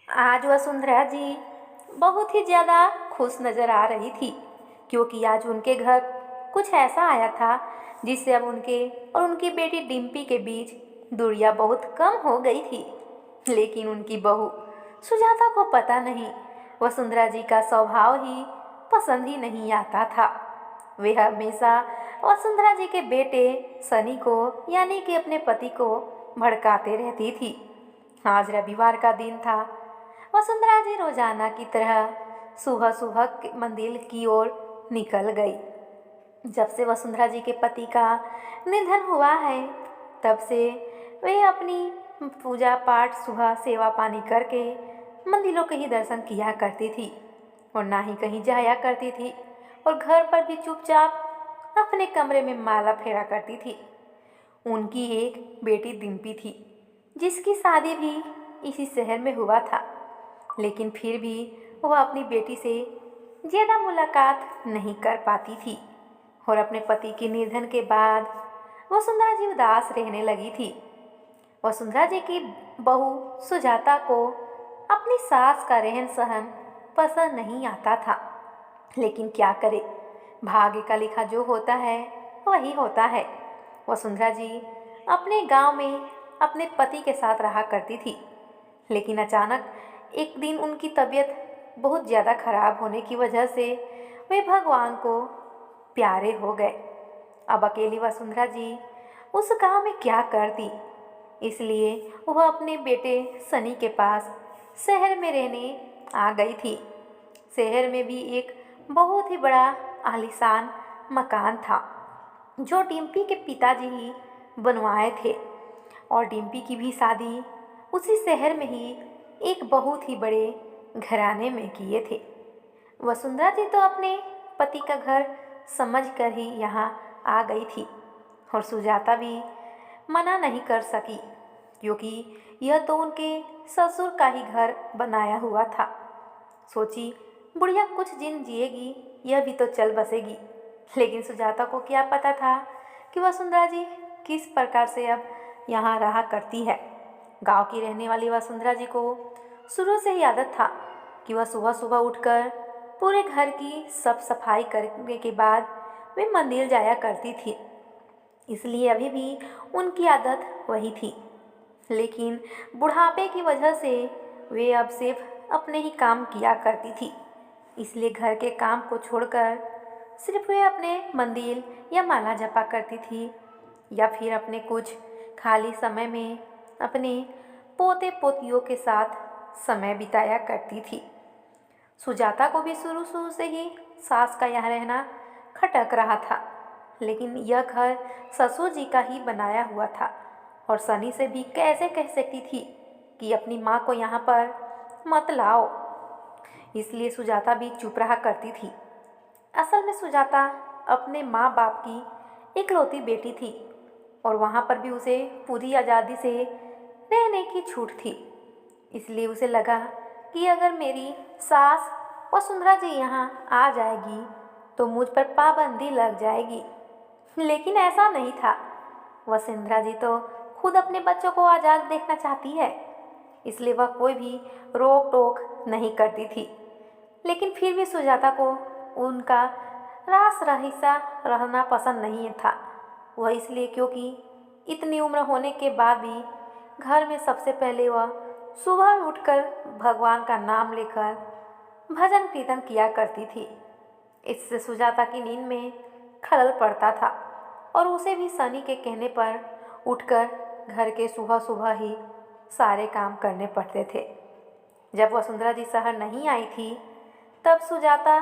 आज वसुंधरा जी बहुत ही ज़्यादा खुश नज़र आ रही थी, क्योंकि आज उनके घर कुछ ऐसा आया था जिससे अब उनके और उनकी बेटी डिम्पी के बीच दूरियां बहुत कम हो गई थी। लेकिन उनकी बहू सुजाता को पता नहीं, वसुंधरा जी का स्वभाव ही पसंद ही नहीं आता था। वे हमेशा वसुंधरा जी के बेटे सनी को यानी कि अपने पति को भड़काते रहती थी। आज रविवार का दिन था। वसुंधरा जी रोजाना की तरह सुबह सुबह मंदिर की ओर निकल गई। जब से वसुंधरा जी के पति का निधन हुआ है, तब से वे अपनी पूजा पाठ सुबह सेवा पानी करके मंदिरों के ही दर्शन किया करती थी और ना ही कहीं जाया करती थी, और घर पर भी चुपचाप अपने कमरे में माला फेरा करती थी। उनकी एक बेटी डिम्पी थी, जिसकी शादी भी इसी शहर में हुआ था, लेकिन फिर भी वह अपनी बेटी से ज़्यादा मुलाकात नहीं कर पाती थी। और अपने पति के निधन के बाद वसुंधरा जी उदास रहने लगी थी। वसुंधरा जी की बहू सुजाता को अपनी सास का रहन सहन पसंद नहीं आता था, लेकिन क्या करे, भाग्य का लिखा जो होता है वही होता है। वसुंधरा जी अपने गांव में अपने पति के साथ रहा करती थी, लेकिन अचानक एक दिन उनकी तबीयत बहुत ज़्यादा खराब होने की वजह से वे भगवान को प्यारे हो गए। अब अकेली वसुंधरा जी उस गांव में क्या करती, इसलिए वह अपने बेटे सनी के पास शहर में रहने आ गई थी। शहर में भी एक बहुत ही बड़ा आलीशान मकान था, जो डिम्पी के पिताजी ही बनवाए थे, और डिम्पी की भी शादी उसी शहर में ही एक बहुत ही बड़े घराने में किए थे। वसुंधरा जी तो अपने पति का घर समझकर ही यहाँ आ गई थी, और सुजाता भी मना नहीं कर सकी, क्योंकि यह तो उनके ससुर का ही घर बनाया हुआ था। सोची बुढ़िया कुछ दिन जिएगी, यह भी तो चल बसेगी। लेकिन सुजाता को क्या पता था कि वसुंधरा जी किस प्रकार से अब यहाँ रहा करती है। गांव की रहने वाली वसुंधरा जी को शुरू से ही आदत था कि वह सुबह सुबह उठकर पूरे घर की सब सफाई करने के बाद वे मंदिर जाया करती थी, इसलिए अभी भी उनकी आदत वही थी। लेकिन बुढ़ापे की वजह से वे अब सिर्फ अपने ही काम किया करती थी, इसलिए घर के काम को छोड़कर सिर्फ वे अपने मंदिर या माला जपा करती थी, या फिर अपने कुछ खाली समय में अपने पोते पोतियों के साथ समय बिताया करती थी। सुजाता को भी शुरू शुरू से ही सास का यहाँ रहना खटक रहा था, लेकिन यह घर ससुर जी का ही बनाया हुआ था, और सनी से भी कैसे कह सकती थी कि अपनी माँ को यहाँ पर मत लाओ। इसलिए सुजाता भी चुप रहा करती थी। असल में सुजाता अपने माँ बाप की इकलौती बेटी थी, और वहाँ पर भी उसे पूरी आज़ादी से रहने की छूट थी। इसलिए उसे लगा कि अगर मेरी सास वसुंधरा जी यहाँ आ जाएगी तो मुझ पर पाबंदी लग जाएगी, लेकिन ऐसा नहीं था। वसुंधरा जी तो खुद अपने बच्चों को आज़ाद देखना चाहती है, इसलिए वह कोई भी रोक टोक नहीं करती थी। लेकिन फिर भी सुजाता को उनका रास रहीसा रहना पसंद नहीं था। वह इसलिए क्योंकि इतनी उम्र होने के बाद भी घर में सबसे पहले वह सुबह में उठकर भगवान का नाम लेकर भजन कीर्तन किया करती थी। इससे सुजाता की नींद में खलल पड़ता था, और उसे भी सनी के कहने पर उठकर घर के सुबह सुबह ही सारे काम करने पड़ते थे। जब वसुंधरा जी शहर नहीं आई थी, तब सुजाता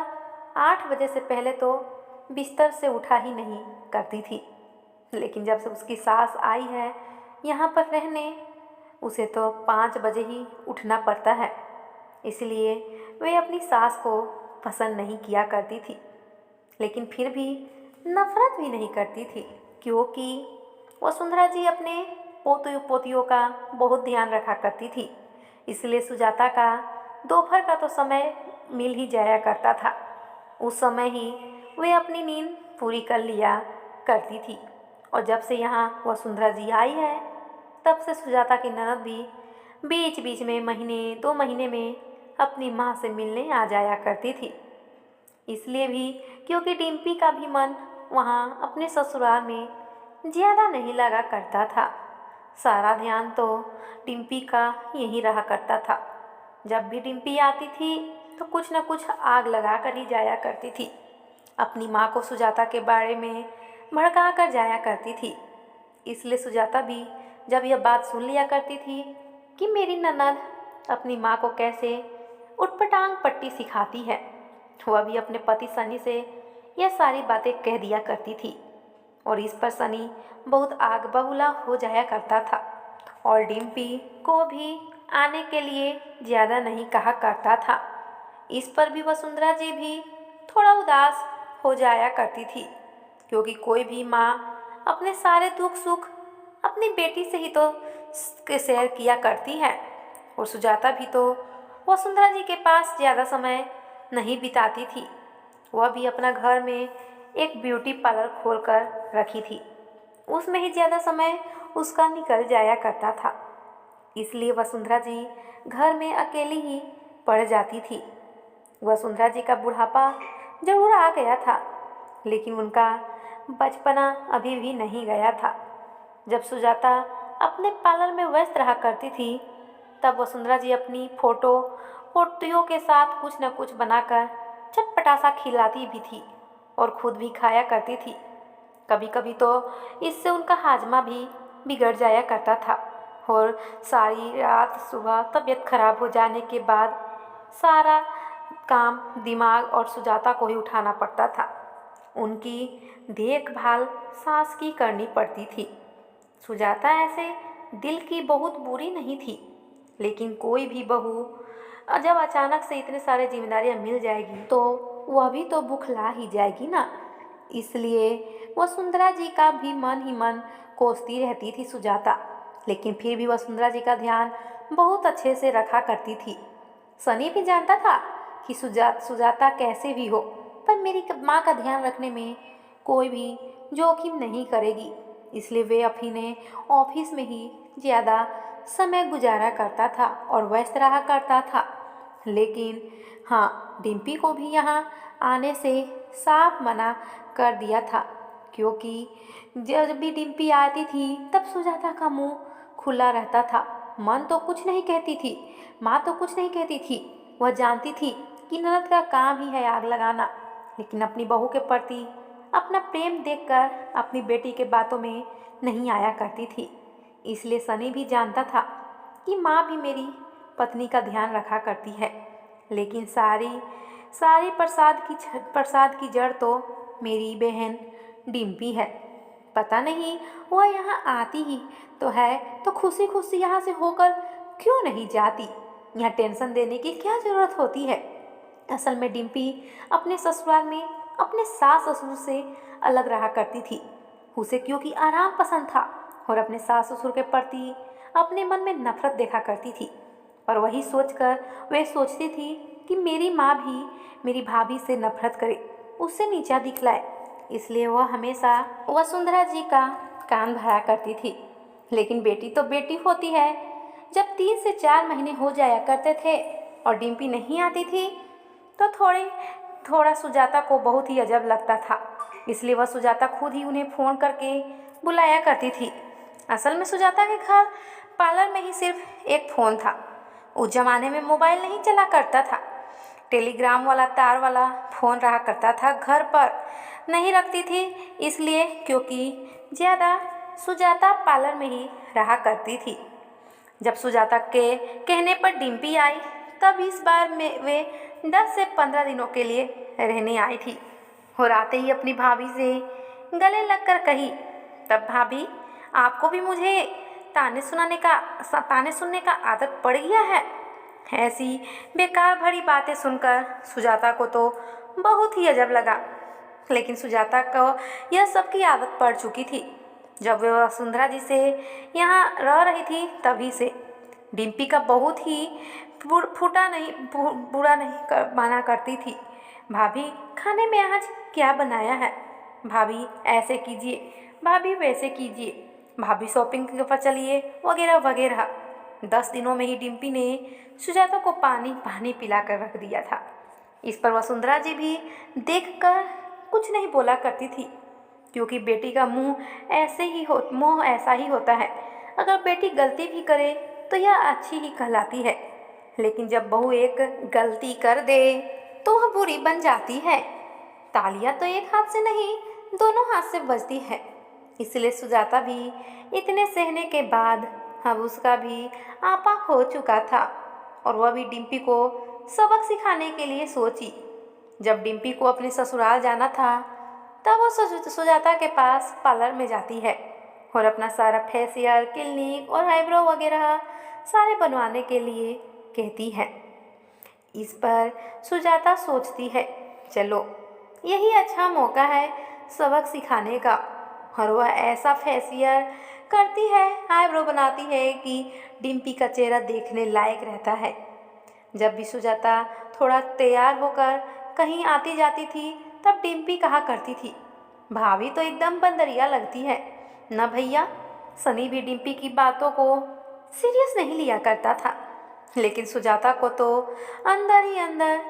8 बजे से पहले तो बिस्तर से उठा ही नहीं करती थी, लेकिन जब से उसकी सास आई है यहाँ पर रहने, उसे तो 5 बजे ही उठना पड़ता है। इसलिए वे अपनी सास को पसंद नहीं किया करती थी, लेकिन फिर भी नफरत भी नहीं करती थी, क्योंकि वसुंधरा जी अपने पोते पोतियों का बहुत ध्यान रखा करती थी। इसलिए सुजाता का दोपहर का तो समय मिल ही जाया करता था। उस समय ही वे अपनी नींद पूरी कर लिया करती थी। और जब से यहाँ वसुंधरा जी आई है, तब से सुजाता की ननद भी बीच बीच में महीने 2 महीने में अपनी माँ से मिलने आ जाया करती थी। इसलिए भी क्योंकि डिम्पी का भी मन वहाँ अपने ससुराल में ज़्यादा नहीं लगा करता था। सारा ध्यान तो डिम्पी का यहीं रहा करता था। जब भी डिम्पी आती थी तो कुछ न कुछ आग लगा कर ही जाया करती थी। अपनी माँ को सुजाता के बारे में भड़का कर जाया करती थी। इसलिए सुजाता भी जब यह बात सुन लिया करती थी कि मेरी ननद अपनी माँ को कैसे उटपटांग पट्टी सिखाती है, वह भी अपने पति सनी से यह सारी बातें कह दिया करती थी। और इस पर सनी बहुत आग बबूला हो जाया करता था और डिम्पी को भी आने के लिए ज़्यादा नहीं कहा करता था। इस पर भी वसुंधरा जी भी थोड़ा उदास हो जाया करती थी, क्योंकि कोई भी माँ अपने सारे दुख सुख अपनी बेटी से ही तो शेयर किया करती है। और सुजाता भी तो वसुंधरा जी के पास ज़्यादा समय नहीं बिताती थी। वह भी अपना घर में एक ब्यूटी पार्लर खोलकर रखी थी, उसमें ही ज़्यादा समय उसका निकल जाया करता था। इसलिए वसुंधरा जी घर में अकेली ही पड़ जाती थी। वसुंधरा जी का बुढ़ापा जरूर आ गया था, लेकिन उनका बचपना अभी भी नहीं गया था। जब सुजाता अपने पार्लर में व्यस्त रहा करती थी, तब वसुंधरा जी अपनी पोतियों के साथ कुछ न कुछ बनाकर चटपटा सा खिलाती भी थी और खुद भी खाया करती थी। कभी कभी तो इससे उनका हाजमा भी बिगड़ जाया करता था और सारी रात सुबह तबीयत खराब हो जाने के बाद सारा काम दिमाग और सुजाता को ही उठाना पड़ता था। उनकी देखभाल सास की करनी पड़ती थी। सुजाता ऐसे दिल की बहुत बुरी नहीं थी, लेकिन कोई भी बहू जब अचानक से इतने सारे जिम्मेदारियां मिल जाएगी तो वह भी तो बुखला ही जाएगी ना। इसलिए वसुंधरा जी का भी मन ही मन कोसती रहती थी सुजाता, लेकिन फिर भी वसुंधरा जी का ध्यान बहुत अच्छे से रखा करती थी। सनी भी जानता था कि सुजाता कैसे भी हो पर मेरी माँ का ध्यान रखने में कोई भी जोखिम नहीं करेगी, इसलिए वे अपने ऑफिस में ही ज़्यादा समय गुजारा करता था और व्यस्त रहा करता था। लेकिन हाँ, डिम्पी को भी यहाँ आने से साफ मना कर दिया था, क्योंकि जब भी डिम्पी आती थी तब सुजाता का मुंह खुला रहता था। मन तो कुछ नहीं कहती थी, माँ तो कुछ नहीं कहती थी। वह जानती थी कि ननद का काम ही है आग लगाना, लेकिन अपनी बहू के प्रति अपना प्रेम देखकर अपनी बेटी के बातों में नहीं आया करती थी। इसलिए सनी भी जानता था कि माँ भी मेरी पत्नी का ध्यान रखा करती है, लेकिन सारी सारी प्रसाद की जड़ तो मेरी बहन डिम्पी है। पता नहीं वह यहाँ आती ही तो है तो खुशी खुशी यहाँ से होकर क्यों नहीं जाती। यहाँ टेंशन देने की क्या ज़रूरत होती है। असल में डिम्पी अपने ससुराल में अपने सास ससुर से अलग रहा करती थी। उसे क्योंकि आराम पसंद था और अपने सास ससुर के प्रति अपने मन में नफरत देखा करती थी। और वही सोचकर वे सोचती थी कि मेरी माँ भी मेरी भाभी से नफरत करे, उससे नीचा दिखलाए। इसलिए वह हमेशा वसुंधरा जी का कान भरा करती थी। लेकिन बेटी तो बेटी होती है। जब 3 से 4 महीने हो जाया करते थे और डिम्पी नहीं आती थी तो थोड़ा सुजाता को बहुत ही अजब लगता था। इसलिए वह सुजाता खुद ही उन्हें फ़ोन करके बुलाया करती थी। असल में सुजाता के घर पार्लर में ही सिर्फ एक फ़ोन था। उस जमाने में मोबाइल नहीं चला करता था, टेलीग्राम वाला तार वाला फ़ोन रहा करता था। घर पर नहीं रखती थी इसलिए क्योंकि ज़्यादा सुजाता पार्लर में ही रहा करती थी। जब सुजाता के कहने पर डिम्पी आई तब इस बार में वे 10 से 15 दिनों के लिए रहने आई थी और आते ही अपनी भाभी से गले लगकर कही, तब भाभी आपको भी मुझे ताने सुनने का आदत पड़ गया है। ऐसी बेकार भरी बातें सुनकर सुजाता को तो बहुत ही अजब लगा, लेकिन सुजाता को यह सब की आदत पड़ चुकी थी। जब वे वसुंधरा जी से यहाँ रह रही थी तभी से डिम्पी का बहुत ही बुरा नहीं माना करती थी। भाभी खाने में आज क्या बनाया है, भाभी ऐसे कीजिए, भाभी वैसे कीजिए, भाभी शॉपिंग पर चलिए, वगैरह वगैरह। 10 दिनों में ही डिम्पी ने सुजाता को पानी पानी पिलाकर रख दिया था। इस पर वसुंधरा जी भी देखकर कुछ नहीं बोला करती थी, क्योंकि बेटी का मुंह ऐसा ही होता है। अगर बेटी गलती भी करे तो यह अच्छी ही कहलाती है, लेकिन जब बहू एक गलती कर दे तो वह बुरी बन जाती है। तालियां तो एक हाथ से नहीं, दोनों हाथ से बजती है। इसलिए सुजाता भी इतने सहने के बाद अब उसका भी आपा हो चुका था और वह भी डिम्पी को सबक सिखाने के लिए सोची। जब डिम्पी को अपने ससुराल जाना था तब वो सुजाता के पास पार्लर में जाती है और अपना सारा फेशियल, क्लिनिक और आईब्रो वगैरह सारे बनवाने के लिए कहती है। इस पर सुजाता सोचती है, चलो यही अच्छा मौका है सबक सिखाने का, और वह ऐसा फेशियल करती है, आईब्रो बनाती है कि डिम्पी का चेहरा देखने लायक रहता है। जब भी सुजाता थोड़ा तैयार होकर कहीं आती जाती थी तब डिम्पी कहा करती थी, भाभी तो एकदम बंदरिया लगती है ना भैया। सनी भी डिम्पी की बातों को सीरियस नहीं लिया करता था, लेकिन सुजाता को तो अंदर ही अंदर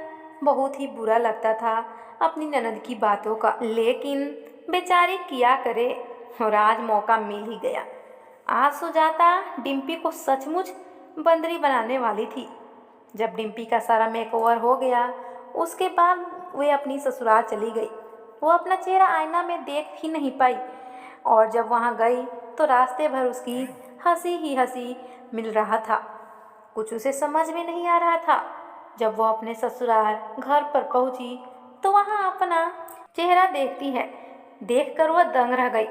बहुत ही बुरा लगता था अपनी ननद की बातों का। लेकिन बेचारी किया करे, और आज मौका मिल ही गया। आज सुजाता डिम्पी को सचमुच बंदरी बनाने वाली थी। जब डिम्पी का सारा मेकओवर हो गया उसके बाद वे अपनी ससुराल चली गई। वो अपना चेहरा आईना में देख ही नहीं पाई, और जब वहाँ गई तो रास्ते भर उसकी हंसी ही हंसी मिल रहा था। कुछ उसे समझ में नहीं आ रहा था। जब वो अपने ससुराल घर पर पहुंची तो वहाँ अपना चेहरा देखती है। देखकर वह दंग रह गई।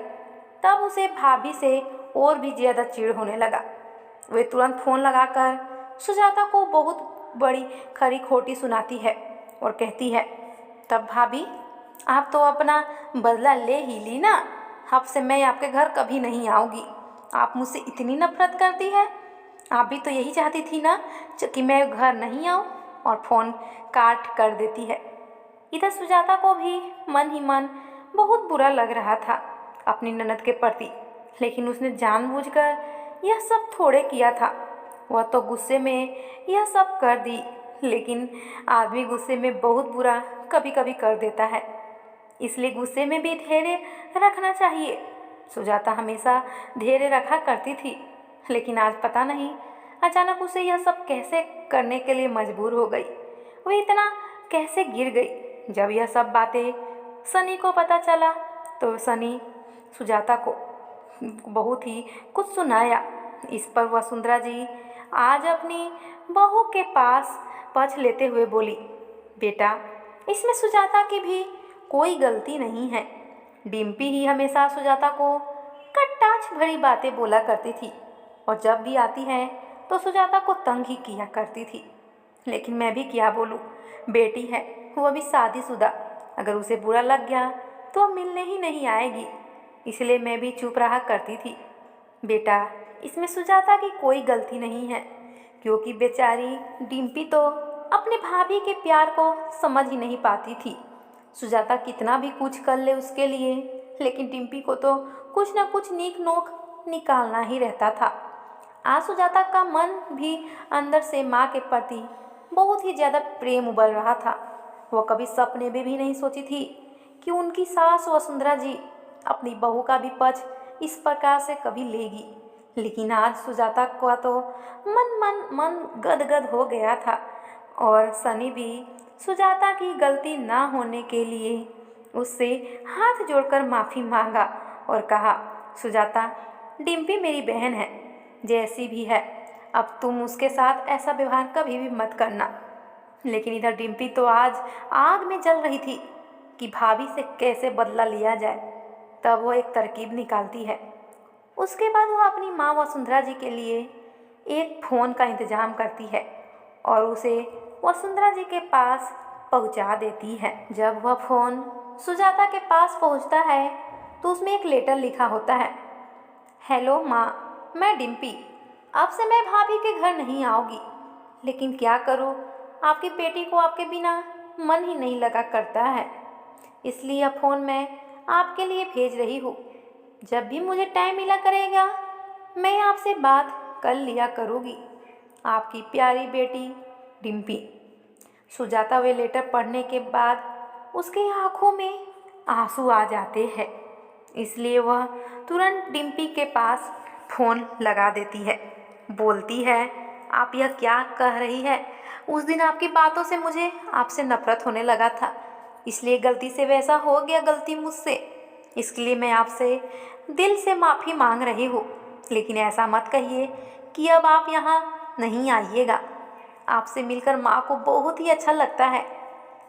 तब उसे भाभी से और भी ज़्यादा चिढ़ होने लगा। वे तुरंत फ़ोन लगाकर सुजाता को बहुत बड़ी खरी खोटी सुनाती है और कहती है, तब भाभी आप तो अपना बदला ले ही ली ना, अब से मैं आपके घर कभी नहीं आऊँगी। आप मुझसे इतनी नफरत करती है, आप भी तो यही चाहती थी ना कि मैं घर नहीं आऊँ, और फ़ोन काट कर देती है। इधर सुजाता को भी मन ही मन बहुत बुरा लग रहा था अपनी ननद के प्रति, लेकिन उसने जानबूझकर यह सब थोड़े किया था। वह तो गुस्से में यह सब कर दी, लेकिन आदमी गुस्से में बहुत बुरा कभी कभी कर देता है, इसलिए गुस्से में भी धैर्य रखना चाहिए। सुजाता हमेशा धैर्य रखा करती थी, लेकिन आज पता नहीं अचानक उसे यह सब कैसे करने के लिए मजबूर हो गई। वह इतना कैसे गिर गई। जब यह सब बातें सनी को पता चला तो सनी सुजाता को बहुत ही कुछ सुनाया। इस पर वसुंधरा जी आज अपनी बहू के पास पक्ष लेते हुए बोली, बेटा इसमें सुजाता की भी कोई गलती नहीं है। डिम्पी ही हमेशा सुजाता को कटाक्ष भरी बातें बोला करती थी, और जब भी आती है तो सुजाता को तंग ही किया करती थी। लेकिन मैं भी क्या बोलूँ, बेटी है, वह भी शादीशुदा, अगर उसे बुरा लग गया तो मिलने ही नहीं आएगी, इसलिए मैं भी चुप रहा करती थी। बेटा इसमें सुजाता की कोई गलती नहीं है, क्योंकि बेचारी डिम्पी तो अपने भाभी के प्यार को समझ ही नहीं पाती थी। सुजाता कितना भी कुछ कर ले उसके लिए, लेकिन डिम्पी को तो कुछ न कुछ नीक नोक निकालना ही रहता था। आज सुजाता का मन भी अंदर से माँ के प्रति बहुत ही ज़्यादा प्रेम उबल रहा था। वह कभी सपने में भी नहीं सोची थी कि उनकी सास वसुंधरा जी अपनी बहू का भी पक्ष इस प्रकार से कभी लेगी। लेकिन आज सुजाता का तो मन गदगद हो गया था, और सनी भी सुजाता की गलती ना होने के लिए उससे हाथ जोड़कर माफ़ी मांगा और कहा, सुजाता डिम्पी मेरी बहन है, जैसी भी है, अब तुम उसके साथ ऐसा व्यवहार कभी भी मत करना। लेकिन इधर डिम्पी तो आज आग में जल रही थी कि भाभी से कैसे बदला लिया जाए। तब वो एक तरकीब निकालती है। उसके बाद वह अपनी माँ वसुंधरा जी के लिए एक फ़ोन का इंतज़ाम करती है और उसे वसुंधरा जी के पास पहुंचा देती है। जब वह फ़ोन सुजाता के पास पहुंचता है तो उसमें एक लेटर लिखा होता है, हेलो माँ, मैं डिम्पी, अब से मैं भाभी के घर नहीं आऊँगी, लेकिन क्या करूँ, आपकी बेटी को आपके बिना मन ही नहीं लगा करता है, इसलिए यह फ़ोन मैं आपके लिए भेज रही हूँ। जब भी मुझे टाइम मिला करेगा मैं आपसे बात कर लिया करूँगी। आपकी प्यारी बेटी डिम्पी। सुजाता वे लेटर पढ़ने के बाद उसके आंखों में आंसू आ जाते हैं, इसलिए वह तुरंत डिम्पी के पास फ़ोन लगा देती है। बोलती है, आप यह क्या कह रही है? उस दिन आपकी बातों से मुझे आपसे नफरत होने लगा था, इसलिए गलती से वैसा हो गया, गलती मुझसे। इसके लिए मैं आपसे दिल से माफ़ी मांग रही हूँ, लेकिन ऐसा मत कहिए कि अब आप यहाँ नहीं आइएगा। आपसे मिलकर माँ को बहुत ही अच्छा लगता है,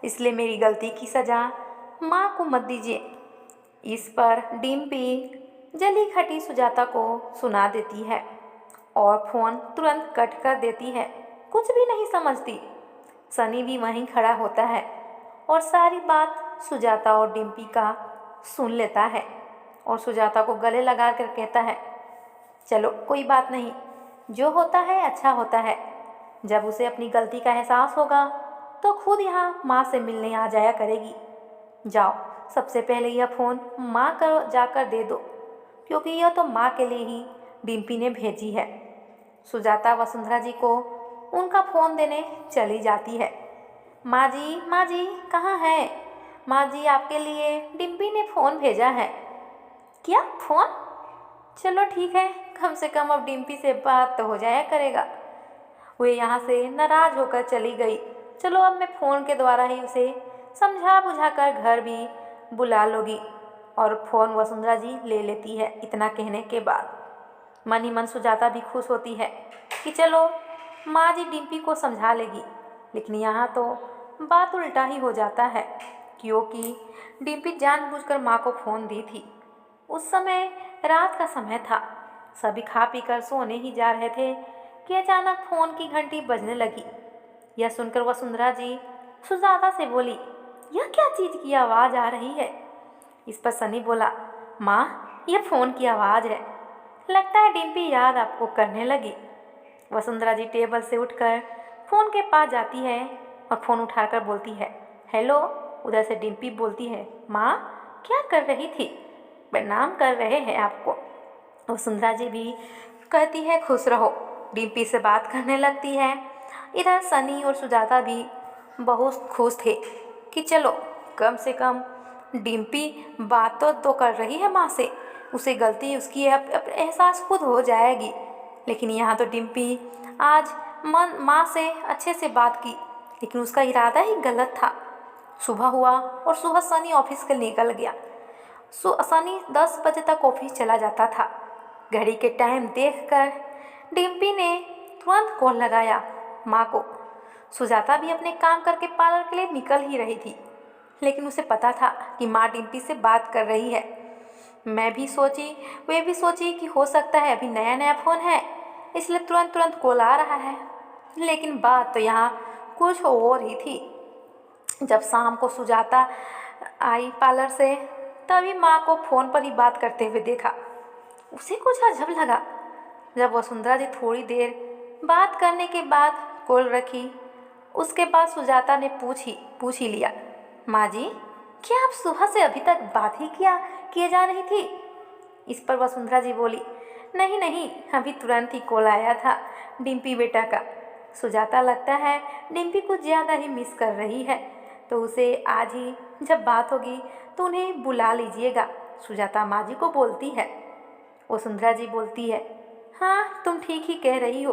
इसलिए मेरी गलती की सज़ा माँ को मत दीजिए। इस पर डिम्पी जली खटी सुजाता को सुना देती है और फ़ोन तुरंत कट कर देती है। कुछ भी नहीं समझती। सनी भी वहीं खड़ा होता है और सारी बात सुजाता और डिम्पी का सुन लेता है और सुजाता को गले लगा कर कहता है, चलो कोई बात नहीं, जो होता है अच्छा होता है। जब उसे अपनी गलती का एहसास होगा तो खुद यहाँ माँ से मिलने आ जाया करेगी। जाओ, सबसे पहले यह फ़ोन माँ को जाकर दे दो, क्योंकि यह तो माँ के लिए ही डिम्पी ने भेजी है। सुजाता वसुंधरा जी को उनका फ़ोन देने चली जाती है। माँ जी कहाँ हैं? माँ जी, आपके लिए डिम्पी ने फ़ोन भेजा है। क्या फ़ोन? चलो ठीक है, कम से कम अब डिम्पी से बात तो हो जाया करेगा। वे यहाँ से नाराज़ होकर चली गई। चलो अब मैं फ़ोन के द्वारा ही उसे समझा बुझा कर घर भी बुला लोगी। और फ़ोन वसुंधरा जी ले लेती है। इतना कहने के बाद मन ही मन सुजाता भी खुश होती है कि चलो माँ जी डिम्पी को समझा लेगी। लेकिन यहाँ तो बात उल्टा ही हो जाता है, क्योंकि डिम्पी जानबूझकर माँ को फ़ोन दी थी। उस समय रात का समय था, सभी खा पी कर सोने ही जा रहे थे कि अचानक फ़ोन की घंटी बजने लगी। यह सुनकर वसुंधरा जी सुजाता से बोली, यह क्या चीज़ की आवाज़ आ रही है? इस पर सनी बोला, माँ यह फ़ोन की आवाज़ है, लगता है डिम्पी याद आपको करने लगी। वसुंधरा जी टेबल से उठकर फ़ोन के पास जाती है और फ़ोन उठाकर बोलती है, हेलो। उधर से डिम्पी बोलती है, माँ क्या कर रही थी? प्रणाम कर रहे हैं आपको। वसुंधरा जी भी कहती है, खुश रहो। डिम्पी से बात करने लगती है। इधर सनी और सुजाता भी बहुत खुश थे कि चलो कम से कम डिम्पी बात तो कर रही है माँ से, उसे गलती उसकी एहसास खुद हो जाएगी। लेकिन यहाँ तो डिम्पी आज माँ से अच्छे से बात की, लेकिन उसका इरादा ही गलत था। सुबह हुआ और सुबह सनी ऑफिस के निकल गया। सनी 10 बजे तक ऑफिस चला जाता था। घड़ी के टाइम देखकर डिम्पी ने तुरंत कॉल लगाया माँ को। सुजाता भी अपने काम करके पार्लर के लिए निकल ही रही थी, लेकिन उसे पता था कि माँ डिम्पी से बात कर रही है। वे भी सोची कि हो सकता है अभी नया नया फ़ोन है, इसलिए तुरंत कॉल आ रहा है। लेकिन बात तो यहाँ कुछ और ही थी। जब शाम को सुजाता आई पार्लर से, तभी माँ को फ़ोन पर ही बात करते हुए देखा। उसे कुछ अजब लगा। जब वसुंधरा जी थोड़ी देर बात करने के बाद कॉल रखी, उसके बाद सुजाता ने पूछ ही लिया, माँ जी क्या आप सुबह से अभी तक बात ही किए जा रही थी? इस पर वसुंधरा जी बोली, नहीं, अभी तुरंत ही कॉल आया था डिम्पी बेटा का। सुजाता लगता है डिम्पी कुछ ज़्यादा ही मिस कर रही है, तो उसे आज ही जब बात होगी तो उन्हें बुला लीजिएगा, सुजाता माँ जी को बोलती है। वसुंधरा जी बोलती है, हाँ तुम ठीक ही कह रही हो।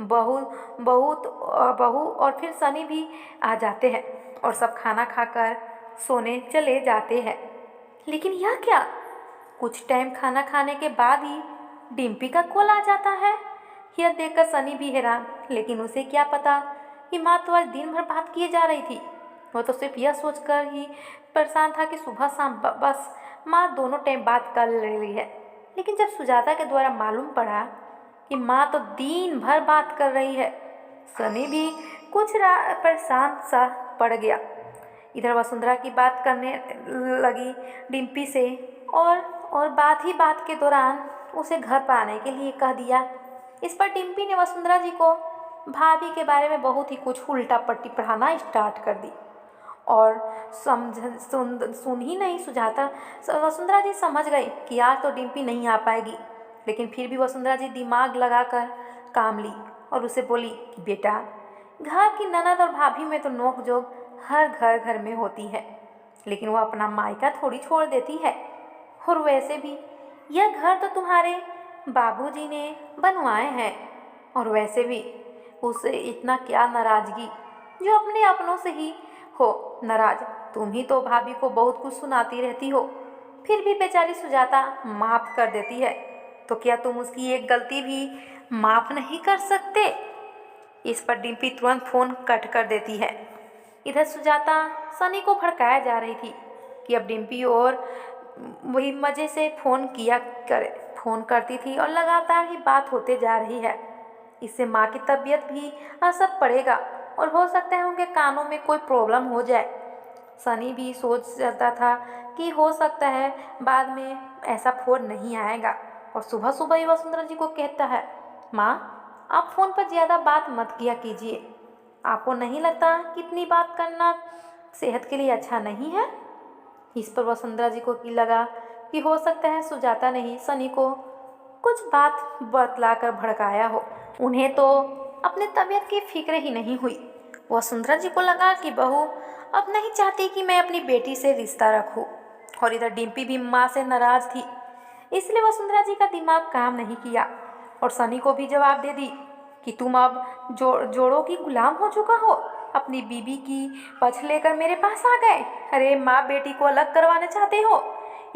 बहू और फिर सनी भी आ जाते हैं और सब खाना खाकर सोने चले जाते हैं। लेकिन यह क्या, कुछ टाइम खाना खाने के बाद ही डिम्पी का कॉल आ जाता है। यह देखकर सनी भी हैरान, लेकिन उसे क्या पता कि माँ तो आज दिन भर बात किए जा रही थी। वो तो सिर्फ यह सोचकर ही परेशान था कि सुबह शाम बस माँ दोनों टाइम बात कर रही है। लेकिन जब सुजाता के द्वारा मालूम पड़ा कि माँ तो दिन भर बात कर रही है, सनी भी कुछ परेशान सा पड़ गया। इधर वसुंधरा की बात करने लगी डिम्पी से और बात के दौरान उसे घर पर आने के लिए कह दिया। इस पर डिम्पी ने वसुंधरा जी को भाभी के बारे में बहुत ही कुछ उल्टा पट्टी पढ़ाना स्टार्ट कर दी और सुन ही नहीं सुझाता। वसुंधरा जी समझ गई कि आज तो डिम्पी नहीं आ पाएगी, लेकिन फिर भी वसुंधरा जी दिमाग लगाकर काम ली और उसे बोली कि बेटा, घर की ननद और भाभी में तो नोक-झोंक हर घर में होती है, लेकिन वो अपना मायका थोड़ी छोड़ देती है। और वैसे भी यह घर तो तुम्हारे बाबूजी ने बनवाए हैं, और वैसे भी उसे इतना क्या नाराज़गी जो अपने अपनों से ही हो नाराज। तुम ही तो भाभी को बहुत कुछ सुनाती रहती हो, फिर भी बेचारी सुजाता माफ़ कर देती है, तो क्या तुम उसकी एक गलती भी माफ़ नहीं कर सकते? इस पर डिम्पी तुरंत फ़ोन कट कर देती है। इधर सुजाता सनी को भड़काया जा रही थी कि अब डिम्पी और वही मज़े से फ़ोन करती थी और लगातार ही बात होते जा रही है। इससे माँ की तबीयत भी असर पड़ेगा और हो सकता है उनके कानों में कोई प्रॉब्लम हो जाए। सनी भी सोच जाता था कि हो सकता है बाद में ऐसा फ़ोन नहीं आएगा, और सुबह सुबह ही वसुंधरा जी को कहता है, माँ आप फ़ोन पर ज़्यादा बात मत किया कीजिए। आपको नहीं लगता कि इतनी बात करना सेहत के लिए अच्छा नहीं है? इस पर वसुंधरा जी को लगा कि हो सकता है सुजाता ने ही सनी को कुछ बात बतलाकर भड़काया हो। उन्हें तो अपने तबीयत की फिक्र ही नहीं हुई। वसुंधरा जी को लगा कि बहू अब नहीं चाहती कि मैं अपनी बेटी से रिश्ता रखूं, और इधर डिम्पी भी माँ से नाराज़ थी, इसलिए वसुंधरा जी का दिमाग काम नहीं किया और सनी को भी जवाब दे दी कि तुम अब जोड़ों की गुलाम हो चुका हो, अपनी बीबी की पछ लेकर मेरे पास आ गए। अरे माँ बेटी को अलग करवाना चाहते हो?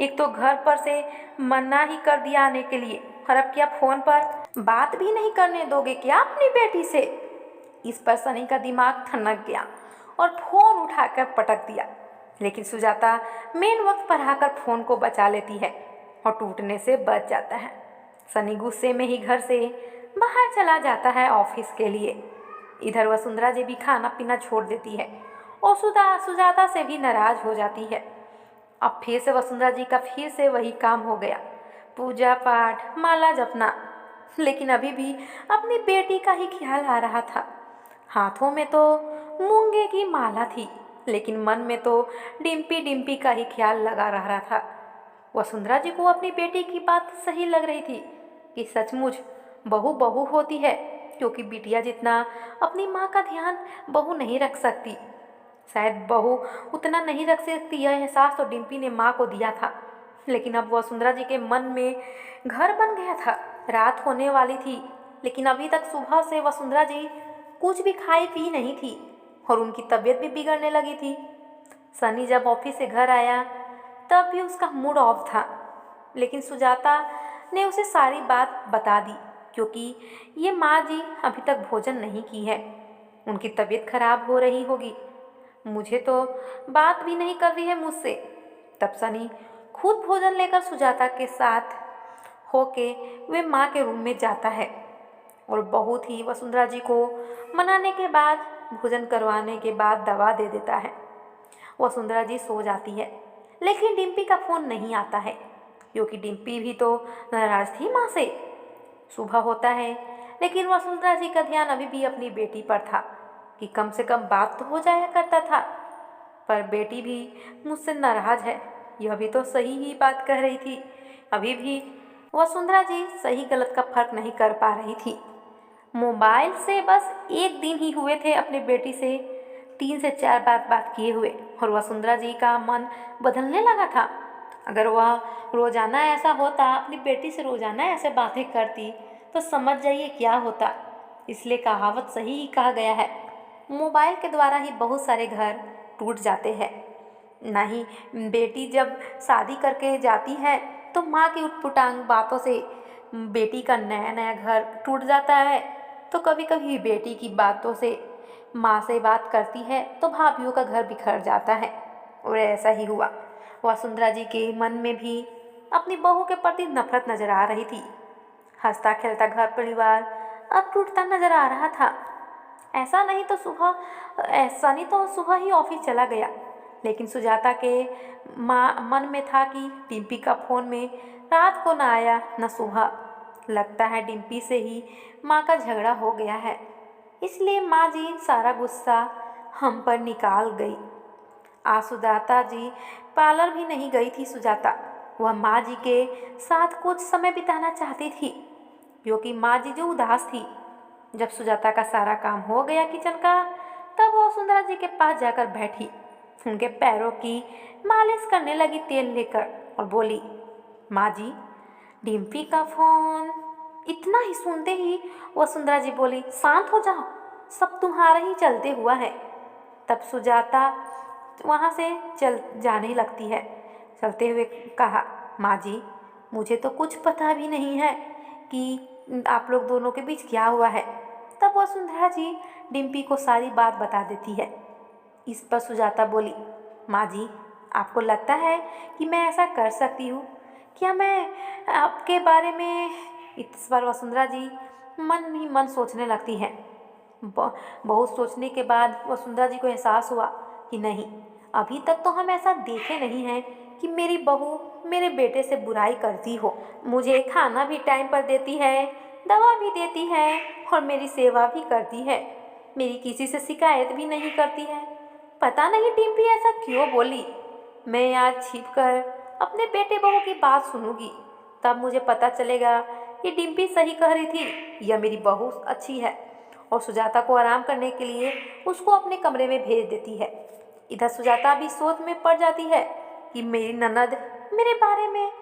एक तो घर पर से मना ही कर दिया आने के लिए, और अब क्या फ़ोन पर बात भी नहीं करने दोगे क्या अपनी बेटी से? इस पर सनी का दिमाग ठनक गया और फ़ोन उठाकर पटक दिया, लेकिन सुजाता मेन वक्त पर आकर फ़ोन को बचा लेती है और टूटने से बच जाता है। सनी गुस्से में ही घर से बाहर चला जाता है ऑफिस के लिए। इधर वसुंधरा जी भी खाना पीना छोड़ देती है और सुजाता से भी नाराज़ हो जाती है। अब फिर से वसुंधरा जी का फिर से वही काम हो गया, पूजा पाठ माला जपना, लेकिन अभी भी अपनी बेटी का ही ख्याल आ रहा था। हाथों में तो मूंगे की माला थी, लेकिन मन में तो डिम्पी का ही ख्याल लगा रहा था। वसुंधरा जी को अपनी बेटी की बात सही लग रही थी कि सचमुच बहू बहू होती है, क्योंकि बिटिया जितना अपनी माँ का ध्यान बहू नहीं रख सकती। शायद बहू उतना नहीं रख सकती, यह एहसास तो डिम्पी ने माँ को दिया था, लेकिन अब वसुंधरा जी के मन में घर बन गया था। रात होने वाली थी, लेकिन अभी तक सुबह से वसुंधरा जी कुछ भी खाई पी नहीं थी और उनकी तबीयत भी बिगड़ने लगी थी। सनी जब ऑफिस से घर आया तब भी उसका मूड ऑफ था, लेकिन सुजाता ने उसे सारी बात बता दी, क्योंकि ये माँ जी अभी तक भोजन नहीं की है, उनकी तबीयत खराब हो रही होगी। मुझे तो बात भी नहीं कर रही है मुझसे। तब सनी खुद भोजन लेकर सुजाता के साथ होके वे माँ के रूम में जाता है और बहुत ही वसुंधरा जी को मनाने के बाद भोजन करवाने के बाद दवा दे देता है। वसुंधरा जी सो जाती है, लेकिन डिम्पी का फ़ोन नहीं आता है, क्योंकि डिम्पी भी तो नाराज़ थी माँ से। सुबह होता है, लेकिन वसुंधरा जी का ध्यान अभी भी अपनी बेटी पर था कि कम से कम बात तो हो जाया करता था। पर बेटी भी मुझसे नाराज़ है, यह भी तो सही ही बात कह रही थी। अभी भी वसुंधरा जी सही गलत का फर्क नहीं कर पा रही थी। मोबाइल से बस एक दिन ही हुए थे अपनी बेटी से 3 से 4 बार बात किए हुए, और वसुंधरा जी का मन बदलने लगा था। अगर वह रोज़ाना ऐसा होता, अपनी बेटी से रोज़ाना ऐसे बातें करती, तो समझ जाइए क्या होता। इसलिए कहावत सही ही कहा गया है, मोबाइल के द्वारा ही बहुत सारे घर टूट जाते हैं। ना ही बेटी जब शादी करके जाती है तो माँ की उटपटांग बातों से बेटी का नया नया घर टूट जाता है, तो कभी कभी बेटी की बातों से माँ से बात करती है तो भाभीयों का घर बिखर जाता है। और ऐसा ही हुआ, वसुंधरा जी के मन में भी अपनी बहू के प्रति नफरत नजर आ रही थी। हंसता खेलता घर परिवार अब टूटता नजर आ रहा था। ऐसा नहीं तो सुबह ही ऑफिस चला गया, लेकिन सुजाता के मन में था कि डिम्पी का फ़ोन में रात को ना आया न सुबह। लगता है डिम्पी से ही माँ का झगड़ा हो गया है, इसलिए माँ जी सारा गुस्सा हम पर निकाल गई। आज सुजाता जी पार्लर भी नहीं गई थी। सुजाता वह माँ जी के साथ कुछ समय बिताना चाहती थी, क्योंकि माँ जी जो उदास थी जब सुजाता का सारा काम हो गया किचन का, तब वो वसुंधरा जी के पास जाकर बैठी, उनके पैरों की मालिश करने लगी तेल लेकर और बोली, माँ जी, डिम्पी का फोन। इतना ही सुनते ही वसुंधरा जी बोली, शांत हो जाओ, सब तुम्हारा ही चलते हुआ है। तब सुजाता वहाँ से चल जाने लगती है। चलते हुए कहा, माँ जी, मुझे तो कुछ पता भी नहीं है कि आप लोग दोनों के बीच क्या हुआ है। तब वसुंधरा जी डिम्पी को सारी बात बता देती है। इस पर सुजाता बोली, माँ जी, आपको लगता है कि मैं ऐसा कर सकती हूँ? क्या मैं आपके बारे में? इस पर वसुंधरा जी मन ही मन सोचने लगती है। बहुत सोचने के बाद वसुंधरा जी को एहसास हुआ कि नहीं, अभी तक तो हम ऐसा देखे नहीं हैं कि मेरी बहू मेरे बेटे से बुराई करती हो। मुझे खाना भी टाइम पर देती है, दवा भी देती है और मेरी सेवा भी करती है। मेरी किसी से शिकायत भी नहीं करती है। पता नहीं डिम्पी ऐसा क्यों बोली। मैं आज छिपकर अपने बेटे बहू की बात सुनूंगी, तब मुझे पता चलेगा कि डिम्पी सही कह रही थी या मेरी बहू अच्छी है। और सुजाता को आराम करने के लिए उसको अपने कमरे में भेज देती है। इधर सुजाता भी सोच में पड़ जाती है कि मेरी ननद मेरे बारे में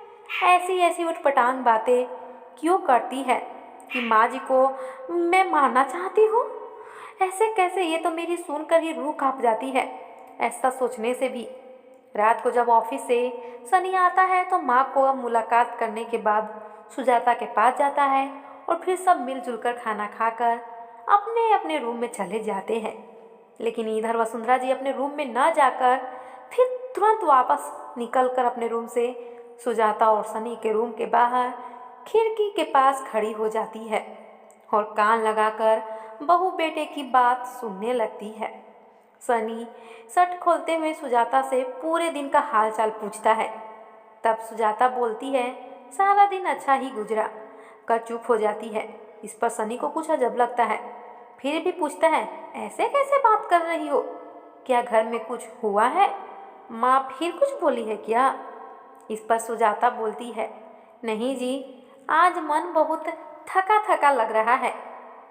ऐसी ऐसी उटपटांग बातें क्यों करती है कि माँ जी को मैं मारना चाहती हूँ। ऐसे कैसे, ये तो मेरी सुनकर ही रूह कांप जाती है। ऐसा सोचने से भी रात को जब ऑफिस से सनी आता है तो माँ को मुलाकात करने के बाद सुजाता के पास जाता है और फिर सब मिलजुल कर खाना खाकर अपने अपने रूम में चले जाते हैं। लेकिन इधर वसुंधरा जी अपने रूम में न जाकर फिर तुरंत वापस निकलकर अपने रूम से सुजाता और सनी के रूम के बाहर खिड़की के पास खड़ी हो जाती है और कान लगाकर बहू बेटे की बात सुनने लगती है। सनी शर्ट खोलते हुए सुजाता से पूरे दिन का हालचाल पूछता है। तब सुजाता बोलती है, सारा दिन अच्छा ही गुजरा, कर चुप हो जाती है। इस पर सनी को कुछ अजब लगता है, फिर भी पूछता है, ऐसे कैसे बात कर रही हो? क्या घर में कुछ हुआ है? माँ फिर कुछ बोली है क्या? इस पर सुजाता बोलती है, नहीं जी, आज मन बहुत थका थका लग रहा है।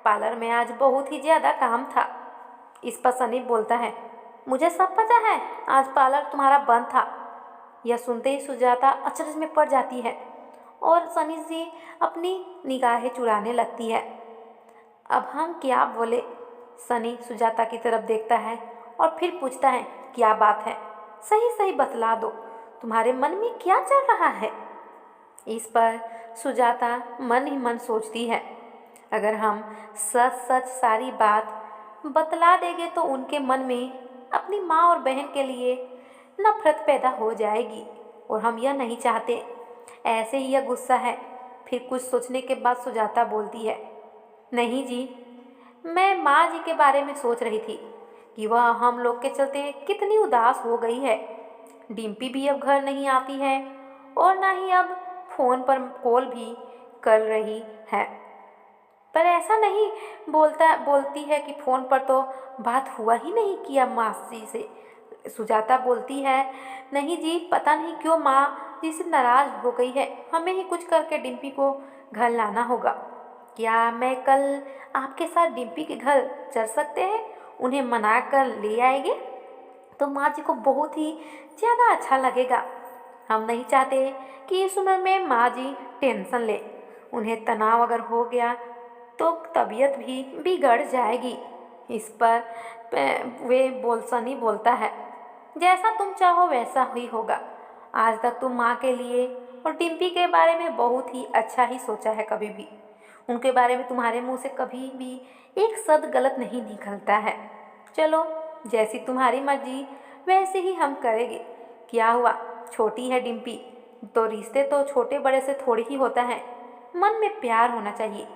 पार्लर में आज बहुत ही ज़्यादा काम था। इस पर सनी बोलता है, मुझे सब पता है, आज पार्लर तुम्हारा बंद था। यह सुनते ही सुजाता अचरज में पड़ जाती है और सनी से अपनी निगाहें चुराने लगती है। अब हम क्या बोले? सनी सुजाता की तरफ देखता है और फिर पूछता है, क्या बात है? सही सही बतला दो, तुम्हारे मन में क्या चल रहा है? इस पर सुजाता मन ही मन सोचती है, अगर हम सच सच सारी बात बतला देंगे तो उनके मन में अपनी माँ और बहन के लिए नफरत पैदा हो जाएगी और हम यह नहीं चाहते। ऐसे ही यह गुस्सा है। फिर कुछ सोचने के बाद सुजाता बोलती है, नहीं जी, मैं माँ जी के बारे में सोच रही थी कि वह हम लोग के चलते कितनी उदास हो गई है। डिम्पी भी अब घर नहीं आती है और ना ही अब फ़ोन पर कॉल भी कर रही है। पर ऐसा नहीं बोलती है कि फ़ोन पर तो बात हुआ ही नहीं किया मासी से। सुजाता बोलती है, नहीं जी, पता नहीं क्यों माँ जी से नाराज़ हो गई है। हमें ही कुछ करके डिम्पी को घर लाना होगा। क्या मैं कल आपके साथ डिम्पी के घर चल सकते हैं? उन्हें मना कर ले आएंगे तो माँ जी को बहुत ही ज़्यादा अच्छा लगेगा। हम नहीं चाहते कि इस उम्र में माँ जी टेंशन ले। उन्हें तनाव अगर हो गया तो तबीयत भी बिगड़ जाएगी। इस पर सनी बोलता है, जैसा तुम चाहो वैसा ही होगा। आज तक तुम माँ के लिए और डिम्पी के बारे में बहुत ही अच्छा ही सोचा है। कभी भी उनके बारे में तुम्हारे मुंह से कभी भी एक शब्द गलत नहीं निकलता है। चलो, जैसी तुम्हारी मर्जी वैसे ही हम करेंगे। क्या हुआ, छोटी है डिम्पी तो रिश्ते तो छोटे बड़े से थोड़ी ही होता है। मन में प्यार होना चाहिए।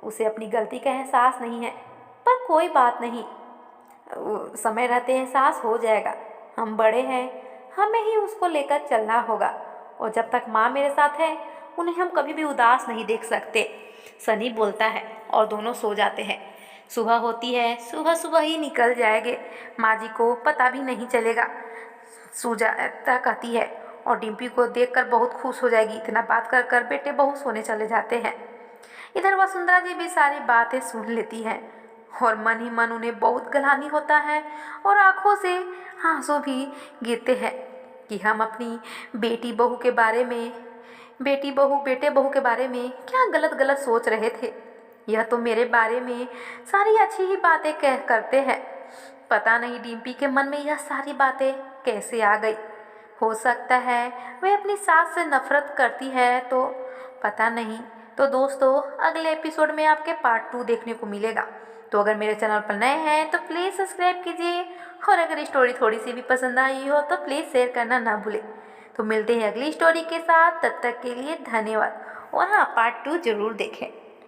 उसे अपनी गलती का एहसास नहीं है, पर कोई बात नहीं, समय रहते एहसास हो जाएगा। हम बड़े हैं, हमें ही उसको लेकर चलना होगा और जब तक माँ मेरे साथ है उन्हें हम कभी भी उदास नहीं देख सकते। सनी बोलता है और दोनों सो जाते हैं। सुबह होती है, सुबह सुबह ही निकल जाएंगे, माँ जी को पता भी नहीं चलेगा। सुजाता कहती है और डिम्पी को देखकर बहुत खुश हो जाएगी। इतना बात कर कर बेटे बहू सोने चले जाते हैं। इधर वसुंधरा जी भी सारी बातें सुन लेती है और मन ही मन उन्हें बहुत ग्लानि होता है और आंखों से आंसू भी गिरते हैं कि हम अपनी बेटे बहू के बारे में क्या गलत गलत सोच रहे थे। यह तो मेरे बारे में सारी अच्छी ही बातें कह करते हैं। पता नहीं डिम्पी के मन में यह सारी बातें कैसे आ गई। हो सकता है वह अपनी सास से नफरत करती है, तो पता नहीं। तो दोस्तों, अगले एपिसोड में आपके पार्ट 2 देखने को मिलेगा। तो अगर मेरे चैनल पर नए हैं तो प्लीज़ सब्सक्राइब कीजिए और अगर स्टोरी थोड़ी सी भी पसंद आई हो तो प्लीज़ शेयर करना ना भूलें। तो मिलते हैं अगली स्टोरी के साथ, तब तक के लिए धन्यवाद। और हाँ, पार्ट 2 ज़रूर देखें।